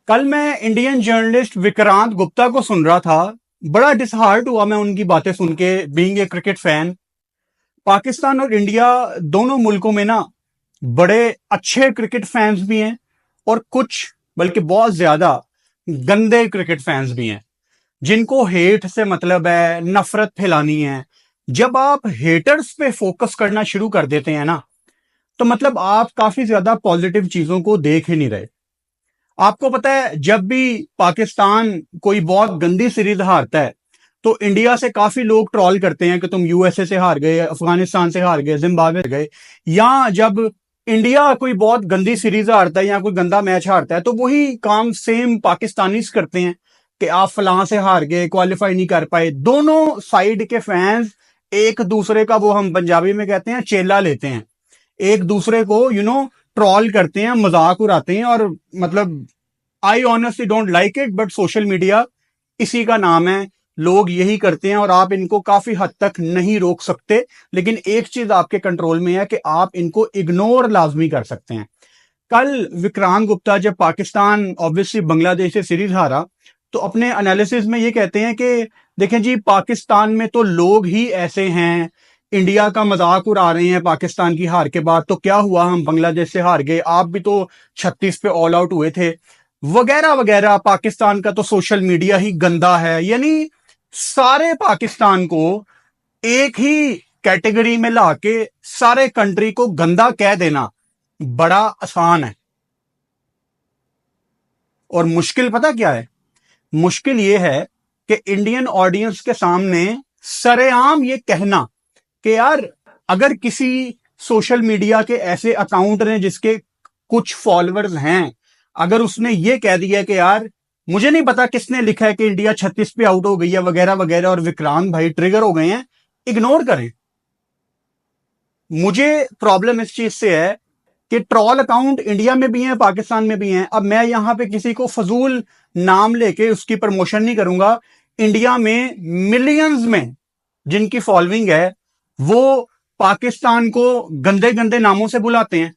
कल मैं Indian journalist Vikrant Gupta को सुन रहा था। बड़ा डिसहार्ट हुआ मैं उनकी बातें सुन के। Being a cricket fan, Pakistan और इंडिया दोनों मुल्कों में ना बड़े अच्छे क्रिकेट फैंस भी हैं और कुछ बल्कि बहुत ज्यादा गंदे क्रिकेट फैंस भी हैं जिनको हेट से मतलब है, नफरत फैलानी है। जब आप हेटर्स पे फोकस करना शुरू कर देते हैं ना, तो मतलब आप काफी ज्यादा पॉजिटिव चीजों को देख ही नहीं रहे। आपको पता है, जब भी पाकिस्तान कोई बहुत गंदी सीरीज हारता है तो इंडिया से काफी लोग ट्रोल करते हैं कि तुम यूएसए से हार गए, अफगानिस्तान से हार गए, जिम्बाब्वे से गए। या जब इंडिया कोई बहुत गंदी सीरीज हारता है या कोई गंदा मैच हारता है तो वही काम सेम पाकिस्तानीज करते हैं कि आप फलां से हार गए, क्वालिफाई नहीं कर पाए। दोनों साइड के फैंस एक दूसरे का, वो हम पंजाबी में कहते हैं, चेला लेते हैं। एक दूसरे को ट्रॉल करते हैं, मजाक उड़ाते हैं। और मतलब I honestly don't like it, but social media इसी का नाम है। लोग यही करते हैं और आप इनको काफी हद तक नहीं रोक सकते। लेकिन एक चीज आपके कंट्रोल में है कि आप इनको इग्नोर लाजमी कर सकते हैं। कल विक्रांत गुप्ता जब पाकिस्तान ऑब्वियसली बांग्लादेश से सीरीज हारा तो अपने एनालिसिस में ये कहते हैं कि देखें जी, पाकिस्तान में तो लोग ही ऐसे हैं, इंडिया का मजाक उड़ा रहे हैं पाकिस्तान की हार के बाद। तो क्या हुआ, हम बांग्लादेश से हार गए, आप भी तो 36 पे ऑल आउट हुए थे, वगैरह वगैरह। पाकिस्तान का तो सोशल मीडिया ही गंदा है। यानी सारे पाकिस्तान को एक ही कैटेगरी में लाके सारे कंट्री को गंदा कह देना बड़ा आसान है। और मुश्किल पता क्या है? मुश्किल यह है कि इंडियन ऑडियंस के सामने सरेआम ये कहना कि यार, अगर किसी सोशल मीडिया के ऐसे अकाउंट ने जिसके कुछ फॉलोअर्स हैं, अगर उसने ये कह दिया कि यार मुझे नहीं पता किसने लिखा है कि इंडिया 36 पे आउट हो गई है वगैरह वगैरह, और विक्रांत भाई ट्रिगर हो गए हैं, इग्नोर करें। मुझे प्रॉब्लम इस चीज से है कि ट्रॉल अकाउंट इंडिया में भी हैं, पाकिस्तान में भी हैं। अब मैं यहां पे किसी को फजूल नाम लेके उसकी प्रमोशन नहीं करूंगा। इंडिया में मिलियंस में जिनकी फॉलोइंग है, वो पाकिस्तान को गंदे गंदे नामों से बुलाते हैं,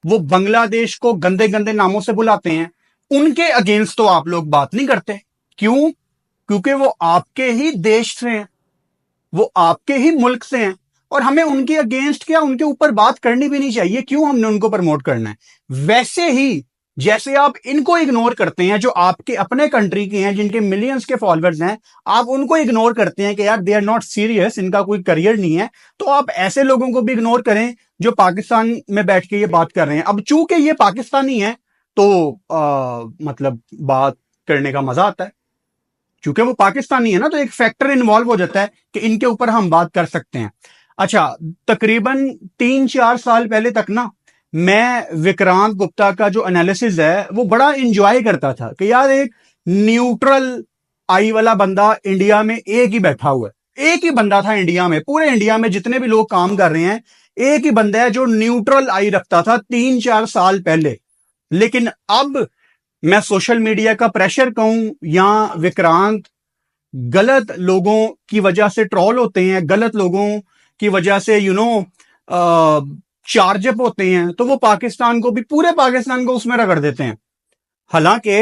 वो बांग्लादेश को गंदे गंदे नामों से बुलाते हैं। उनके अगेंस्ट तो आप लोग बात नहीं करते। क्यों? क्योंकि वो आपके ही देश से हैं, वो आपके ही मुल्क से हैं। और हमें उनके अगेंस्ट क्या, उनके ऊपर बात करनी भी नहीं चाहिए। क्यों हमने उनको प्रमोट करना है? वैसे ही जैसे आप इनको इग्नोर करते हैं जो आपके अपने कंट्री के हैं, जिनके मिलियंस के फॉलोअर्स हैं, आप उनको इग्नोर करते हैं कि यार दे आर नॉट सीरियस, इनका कोई करियर नहीं है। तो आप ऐसे लोगों को भी इग्नोर करें जो पाकिस्तान में बैठ के ये बात कर रहे हैं। अब चूंकि ये पाकिस्तानी है तो मतलब बात करने का मजा आता है। क्योंकि वो पाकिस्तानी है ना, तो एक फैक्टर इन्वॉल्व हो जाता है कि इनके ऊपर हम बात कर सकते हैं। अच्छा, तकरीबन 3-4 साल पहले तक ना, मैं विक्रांत गुप्ता का जो एनालिसिस है वो बड़ा इंजॉय करता था कि यार एक न्यूट्रल आई वाला बंदा इंडिया में एक ही बैठा हुआ है। एक ही बंदा था इंडिया में, पूरे इंडिया में जितने भी लोग काम कर रहे हैं, एक ही बंदा है जो न्यूट्रल आई रखता था 3-4 साल पहले। लेकिन अब मैं सोशल मीडिया का प्रेशर कहूं या विक्रांत गलत लोगों की वजह से ट्रोल होते हैं, गलत लोगों की वजह से चार्जअप होते हैं, तो वो पाकिस्तान को भी, पूरे पाकिस्तान को उसमें रगड़ देते हैं। हालांकि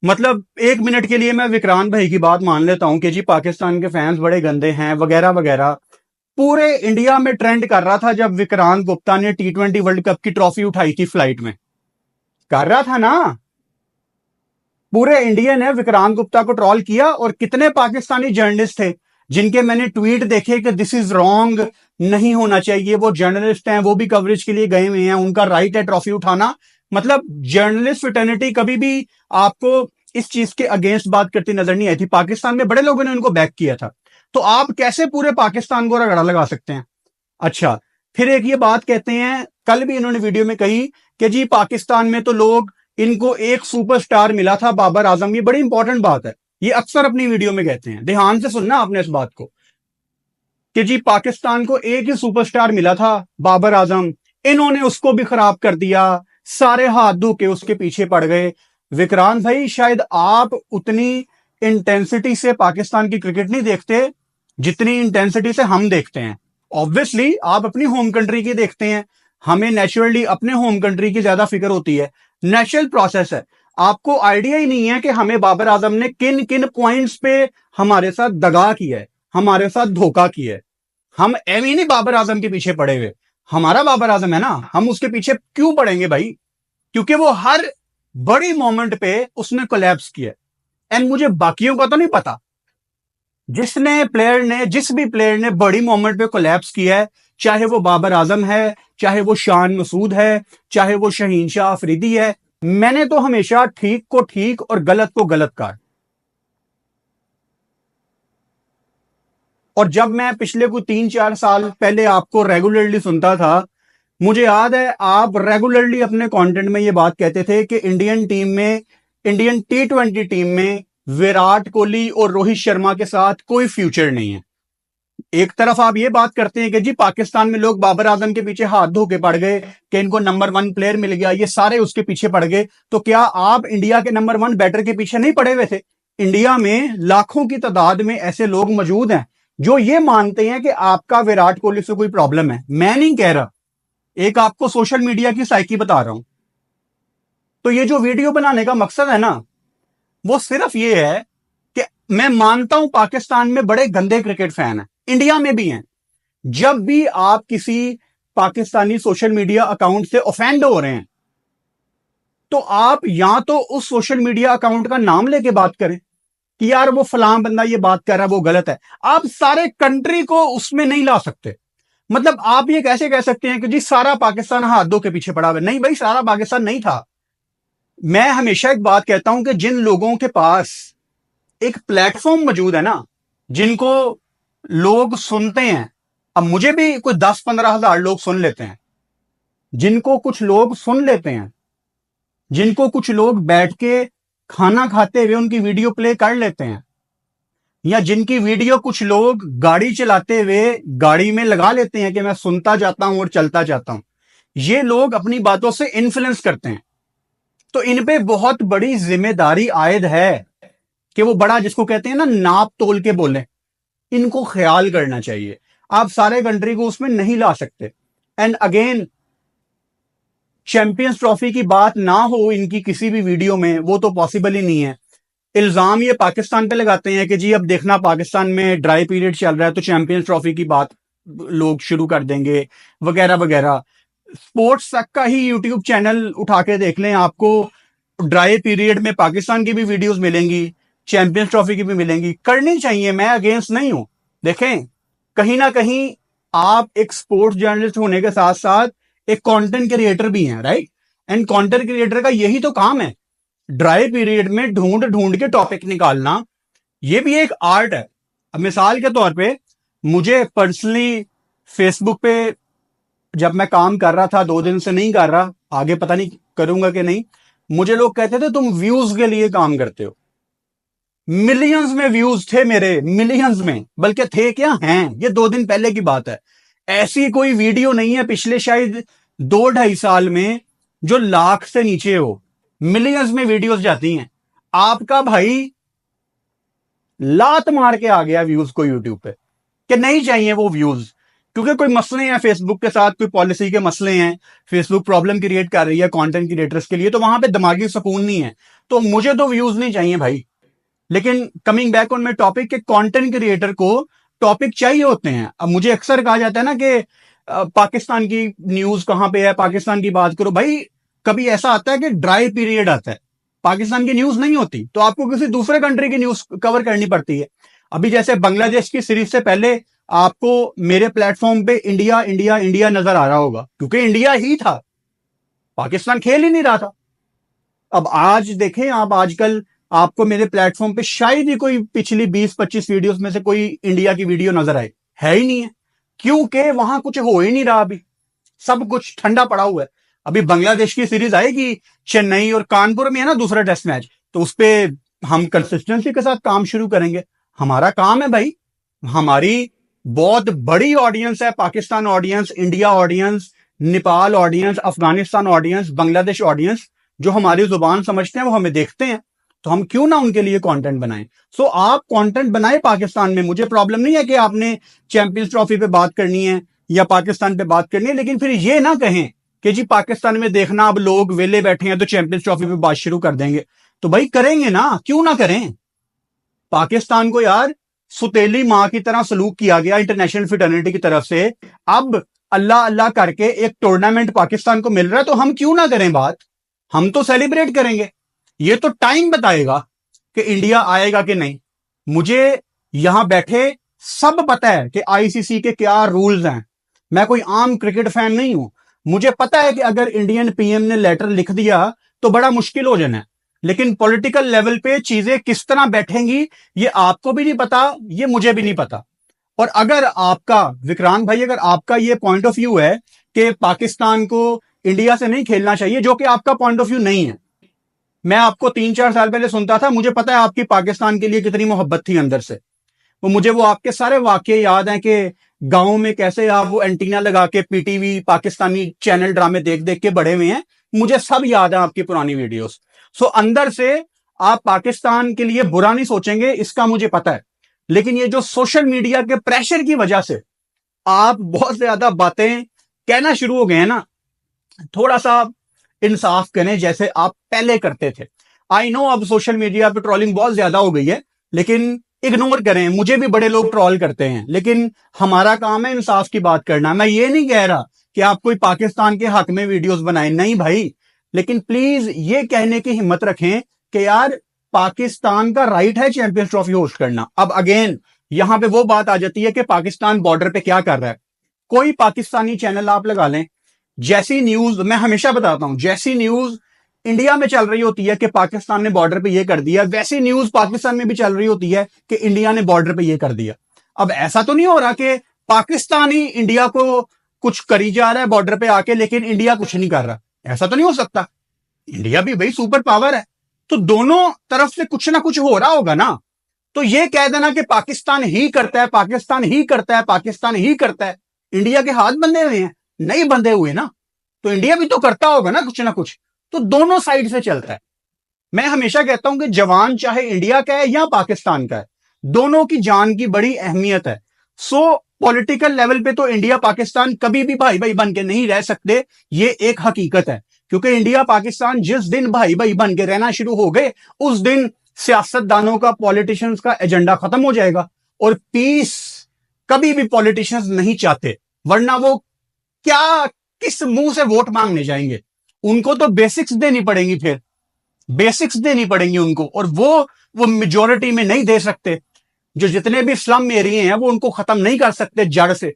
मतलब 1 मिनट के लिए मैं विक्रांत भाई की बात मान लेता हूं कि जी पाकिस्तान के फैंस बड़े गंदे हैं वगैरह वगैरह। पूरे इंडिया में ट्रेंड कर रहा था जब विक्रांत गुप्ता ने T20 वर्ल्ड कप की ट्रॉफी उठाई थी फ्लाइट में, कर रहा था ना। पूरे इंडिया ने विक्रांत गुप्ता को ट्रॉल किया। और कितने पाकिस्तानी जर्नलिस्ट थे जिनके मैंने ट्वीट देखे कि दिस इज रॉन्ग, नहीं होना चाहिए। वो जर्नलिस्ट हैं, वो भी कवरेज के लिए गए हुए हैं, उनका राइट है ट्रॉफी उठाना। मतलब जर्नलिस्ट फ्रेटर्निटी कभी भी आपको इस चीज के अगेंस्ट बात करती नजर नहीं आई थी। पाकिस्तान में बड़े लोगों ने उनको बैक किया था। तो आप कैसे पूरे पाकिस्तान को रगड़ा लगा सकते हैं? अच्छा, फिर एक ये बात कहते हैं, कल भी इन्होंने वीडियो में कही कि जी पाकिस्तान में तो लोग, इनको एक सुपरस्टार मिला था, बाबर आजम। ये बड़ी इंपॉर्टेंट बात है, ये अक्सर अपनी वीडियो में कहते हैं, ध्यान से सुनना आपने इस बात को, कि जी पाकिस्तान को एक ही सुपरस्टार मिला था, बाबर आजम, इन्होंने उसको भी खराब कर दिया, सारे हाथ धो के उसके पीछे पड़ गए। विक्रांत भाई, शायद आप उतनी इंटेंसिटी से पाकिस्तान की क्रिकेट नहीं देखते जितनी इंटेंसिटी से हम देखते हैं। ऑब्वियसली आप अपनी होम कंट्री की देखते हैं, हमें नेचुरली अपने होम कंट्री की ज्यादा फिक्र होती है। नेचुरल प्रोसेस है। आपको आइडिया ही नहीं है कि हमें बाबर आजम ने किन किन पॉइंट्स पे हमारे साथ दगा किया है, हमारे साथ धोखा किया है। हम एवी नहीं बाबर आजम के पीछे पड़े हुए, हमारा बाबर आजम है ना, हम उसके पीछे क्यों पड़ेंगे भाई? क्योंकि वो हर बड़ी मोमेंट पे उसने कोलैप्स किया। एंड मुझे बाकियों का तो नहीं पता, जिस भी प्लेयर ने बड़ी मोमेंट पे कोलैप्स किया है, चाहे वो बाबर आजम है, चाहे वो शान मसूद है, चाहे वो शहीन शाह अफरीदी है, मैंने तो हमेशा ठीक को ठीक और गलत को गलत कहा। और जब मैं पिछले कोई 3-4 साल पहले आपको रेगुलरली सुनता था, मुझे याद है आप रेगुलरली अपने कंटेंट में ये बात कहते थे कि इंडियन T20 टीम में विराट कोहली और रोहित शर्मा के साथ कोई फ्यूचर नहीं है। एक तरफ आप ये बात करते हैं कि जी पाकिस्तान में लोग बाबर आजम के पीछे हाथ धो के पड़ गए कि इनको नंबर 1 प्लेयर मिल गया, ये सारे उसके पीछे पड़ गए, तो क्या आप इंडिया के नंबर 1 बैटर के पीछे नहीं पड़े हुए थे? इंडिया में लाखों की तादाद में ऐसे लोग मौजूद हैं जो ये मानते हैं कि आपका विराट कोहली से कोई प्रॉब्लम है। मैं नहीं कह रहा, एक आपको सोशल मीडिया की साइकी बता रहा हूं। तो ये जो वीडियो बनाने का मकसद है ना, वो सिर्फ ये है कि मैं मानता हूं पाकिस्तान में बड़े गंदे क्रिकेट फैन हैं, इंडिया में भी हैं। जब भी आप किसी पाकिस्तानी सोशल मीडिया अकाउंट से ऑफेंड हो रहे हैं, तो आप या तो उस सोशल मीडिया अकाउंट का नाम लेके बात करें कि यार वो फलां बंदा ये बात कर रहा है, वो गलत है। आप सारे कंट्री को उसमें नहीं ला सकते। मतलब आप ये कैसे कह सकते हैं कि जी सारा पाकिस्तान हाथ धो के पीछे पड़ा हुआ है? नहीं भाई, सारा पाकिस्तान नहीं था। मैं हमेशा एक बात कहता हूं कि जिन लोगों के पास एक प्लेटफॉर्म मौजूद है ना, जिनको लोग सुनते हैं, अब मुझे भी कोई 10-15 हजार लोग सुन लेते हैं, जिनको कुछ लोग सुन लेते हैं, जिनको कुछ लोग बैठ के खाना खाते हुए उनकी वीडियो प्ले कर लेते हैं, या जिनकी वीडियो कुछ लोग गाड़ी चलाते हुए गाड़ी में लगा लेते हैं कि मैं सुनता जाता हूं और चलता जाता हूं, ये लोग अपनी बातों से इन्फ्लुएंस करते हैं। तो इन पे बहुत बड़ी जिम्मेदारी आयद है कि वो बड़ा, जिसको कहते हैं ना, नाप तोल के बोले। इनको ख्याल करना चाहिए। आप सारे कंट्री को उसमें नहीं ला सकते। एंड अगेन, चैंपियंस ट्रॉफी की बात ना हो इनकी किसी भी वीडियो में, वो तो पॉसिबल ही नहीं है। इल्जाम ये पाकिस्तान पे लगाते हैं कि जी अब देखना पाकिस्तान में ड्राई पीरियड चल रहा है तो चैंपियंस ट्रॉफी की बात लोग शुरू कर देंगे, वगैरह वगैरह। स्पोर्ट्स तक का ही यूट्यूब चैनल उठा के देख लें, आपको ड्राई पीरियड में पाकिस्तान की भी वीडियोस मिलेंगी, चैंपियंस ट्रॉफी की भी मिलेंगी। करनी चाहिए, मैं अगेंस्ट नहीं हूं। देखें, कहीं ना कहीं आप एक स्पोर्ट्स जर्नलिस्ट होने के साथ साथ एक कंटेंट क्रिएटर भी हैं, राइट? एंड कंटेंट क्रिएटर का यही तो काम है, ड्राई पीरियड में ढूंढ ढूंढ के टॉपिक निकालना। ये भी एक आर्ट है। अब मिसाल के तौर पे मुझे पर्सनली फेसबुक पे जब मैं काम कर रहा था, 2 दिन से नहीं कर रहा, आगे पता नहीं करूंगा कि नहीं, मुझे लोग कहते थे तुम व्यूज के लिए काम करते हो। मिलियंस में व्यूज थे मेरे, मिलियंस में, बल्कि थे क्या, हैं। ये 2 दिन पहले की बात है। ऐसी कोई वीडियो नहीं है पिछले शायद 2-2.5 साल में जो लाख से नीचे हो। मिलियंस में वीडियोस जाती हैं। आपका भाई लात मार के आ गया व्यूज को यूट्यूब पे कि नहीं चाहिए वो व्यूज, क्योंकि कोई मसले हैं फेसबुक के साथ, कोई पॉलिसी के मसले हैं, फेसबुक प्रॉब्लम क्रिएट कर रही है कंटेंट क्रिएटर्स के लिए, तो वहां पे दिमागी सुकून नहीं है, तो मुझे तो व्यूज नहीं चाहिए भाई। लेकिन coming back on my topic, के कंटेंट क्रिएटर को टॉपिक चाहिए होते हैं। अब मुझे अक्सर कहा जाता है ना कि पाकिस्तान की न्यूज कहां पे है, पाकिस्तान की बात करो। भाई कभी ऐसा आता है कि ड्राई पीरियड आता है, पाकिस्तान की न्यूज नहीं होती, तो आपको किसी दूसरे कंट्री की न्यूज कवर करनी पड़ती है। अभी जैसे बांग्लादेश की सीरीज से पहले आपको मेरे प्लेटफॉर्म पे इंडिया इंडिया इंडिया नजर आ रहा होगा, क्योंकि इंडिया ही था, पाकिस्तान खेल ही नहीं रहा था। अब आज देखें आप, आजकल आपको मेरे प्लेटफॉर्म पे शायद ही कोई पिछली 20-25 वीडियोस में से कोई इंडिया की वीडियो नजर आए, है ही नहीं है, क्योंकि वहां कुछ हो ही नहीं रहा। अभी सब कुछ ठंडा पड़ा हुआ है। अभी बांग्लादेश की सीरीज आएगी, चेन्नई और कानपुर में है ना दूसरा टेस्ट मैच, तो उस पर हम कंसिस्टेंसी के साथ काम शुरू करेंगे। हमारा काम है भाई, हमारी बहुत बड़ी ऑडियंस है, Pakistan audience, India audience, Nepal audience, Afghanistan audience, Bangladesh audience, जो हमारी जुबान समझते हैं वो हमें देखते हैं, तो हम क्यों ना उनके लिए कंटेंट बनाएं। सो आप कंटेंट बनाए पाकिस्तान में, मुझे प्रॉब्लम नहीं है कि आपने चैंपियंस ट्रॉफी पे बात करनी है या पाकिस्तान पे बात करनी है, लेकिन फिर ये ना कहें कि जी पाकिस्तान में देखना अब लोग वेले बैठे हैं तो चैंपियंस ट्रॉफी पे बात शुरू कर देंगे। तो भाई करेंगे ना, क्यों ना करें। पाकिस्तान को यार सुतेली मां की तरह सलूक किया गया इंटरनेशनल फिटर्निटी की तरफ से। अब अल्लाह अल्लाह करके एक टूर्नामेंट पाकिस्तान को मिल रहा है, तो हम क्यों ना करें बात। हम तो सेलिब्रेट करेंगे। ये तो टाइम बताएगा कि इंडिया आएगा कि नहीं। मुझे यहां बैठे सब पता है कि आईसीसी के क्या रूल्स हैं। मैं कोई आम क्रिकेट फैन नहीं हूं। मुझे पता है कि अगर इंडियन पीएम ने लेटर लिख दिया तो बड़ा मुश्किल हो जाना है, लेकिन पॉलिटिकल लेवल पे चीजें किस तरह बैठेंगी ये आपको भी नहीं पता, ये मुझे भी नहीं पता। और अगर आपका, विक्रांत भाई, अगर आपका ये पॉइंट ऑफ व्यू है कि पाकिस्तान को इंडिया से नहीं खेलना चाहिए, जो कि आपका पॉइंट ऑफ व्यू नहीं है, मैं आपको 3-4 साल पहले सुनता था, मुझे पता है आपकी पाकिस्तान के लिए कितनी मोहब्बत थी अंदर से। वो आपके सारे वाकये याद हैं कि गांव में कैसे आप वो एंटीना लगा के पीटीवी पाकिस्तानी चैनल ड्रामे देख देख के बड़े हुए हैं। मुझे सब याद है आपकी पुरानी वीडियोस। सो अंदर से आप पाकिस्तान के लिए बुरा नहीं सोचेंगे, इसका मुझे पता है। लेकिन ये जो सोशल मीडिया के प्रेशर की वजह से आप बहुत ज्यादा बातें कहना शुरू हो गए हैं ना, थोड़ा सा इंसाफ करें जैसे आप पहले करते थे। आई नो अब सोशल मीडिया पे ट्रोलिंग बहुत ज्यादा हो गई है, लेकिन इग्नोर करें। मुझे भी बड़े लोग ट्रोल करते हैं, लेकिन हमारा काम है इंसाफ की बात करना। मैं ये नहीं कह रहा कि आप कोई पाकिस्तान के हक में वीडियोस बनाएं, नहीं भाई। लेकिन प्लीज ये कहने की हिम्मत रखें कि यार पाकिस्तान का राइट है चैंपियंस ट्रॉफी होस्ट करना। अब अगेन यहां पे वो बात आ जाती है कि पाकिस्तान बॉर्डर पे क्या कर रहा है। कोई पाकिस्तानी चैनल आप लगा लें, जैसी न्यूज, मैं हमेशा बताता हूं, जैसी न्यूज इंडिया में चल रही होती है कि पाकिस्तान ने बॉर्डर पे ये कर दिया, वैसी न्यूज पाकिस्तान में भी चल रही होती है कि इंडिया ने बॉर्डर पे ये कर दिया। अब ऐसा तो नहीं हो रहा कि पाकिस्तान ही इंडिया को कुछ करी जा रहा है बॉर्डर पे आके, लेकिन इंडिया कुछ नहीं कर रहा। ऐसा तो नहीं हो सकता। इंडिया भी भाई सुपर पावर है, तो दोनों तरफ से कुछ ना कुछ हो रहा होगा ना। तो ये कह देना कि पाकिस्तान ही करता है, पाकिस्तान ही करता है, पाकिस्तान ही करता है, इंडिया के हाथ बंधे हुए हैं? नहीं बंधे हुए ना। तो इंडिया भी तो करता होगा ना कुछ। तो दोनों साइड से चलता है। मैं हमेशा कहता हूं कि जवान चाहे इंडिया का है या पाकिस्तान का है, दोनों की जान की बड़ी अहमियत है। सो पॉलिटिकल लेवल पे तो इंडिया पाकिस्तान कभी भी भाई भाई बन के नहीं रह सकते, ये एक हकीकत है। क्योंकि इंडिया पाकिस्तान जिस दिन भाई भाई बन के रहना शुरू हो गए, उस दिन सियासतदानों का, पॉलिटिशियंस का एजेंडा खत्म हो जाएगा। और पीस कभी भी पॉलिटिशियंस नहीं चाहते, वरना वो क्या, किस मुंह से वोट मांगने जाएंगे। उनको तो बेसिक्स देनी पड़ेंगी, फिर बेसिक्स देनी पड़ेंगी उनको, और वो मेजोरिटी में नहीं दे सकते। जो जितने भी स्लम एरिया हैं वो उनको खत्म नहीं कर सकते जड़ से।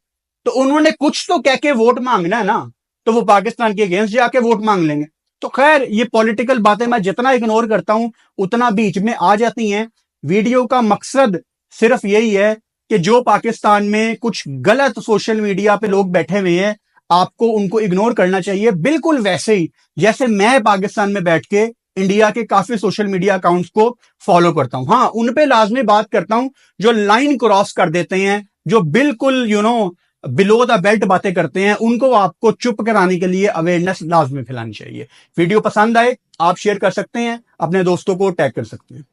तो उन्होंने कुछ तो कह के वोट मांगना है ना, तो वो पाकिस्तान के अगेंस्ट जाके वोट मांग लेंगे। तो खैर ये पॉलिटिकल बातें मैं जितना इग्नोर करता हूं उतना बीच में आ जाती हैं। वीडियो का मकसद सिर्फ यही है कि जो पाकिस्तान में कुछ गलत सोशल मीडिया पे लोग बैठे हुए हैं, आपको उनको इग्नोर करना चाहिए, बिल्कुल वैसे ही जैसे मैं पाकिस्तान में बैठ के इंडिया के काफी सोशल मीडिया अकाउंट्स को फॉलो करता हूं। हाँ, उन पे लाजमी बात करता हूं जो लाइन क्रॉस कर देते हैं, जो बिल्कुल बिलो द बेल्ट बातें करते हैं, उनको आपको चुप कराने के लिए अवेयरनेस लाजमी फैलानी चाहिए। वीडियो पसंद आए आप शेयर कर सकते हैं, अपने दोस्तों को टैग कर सकते हैं।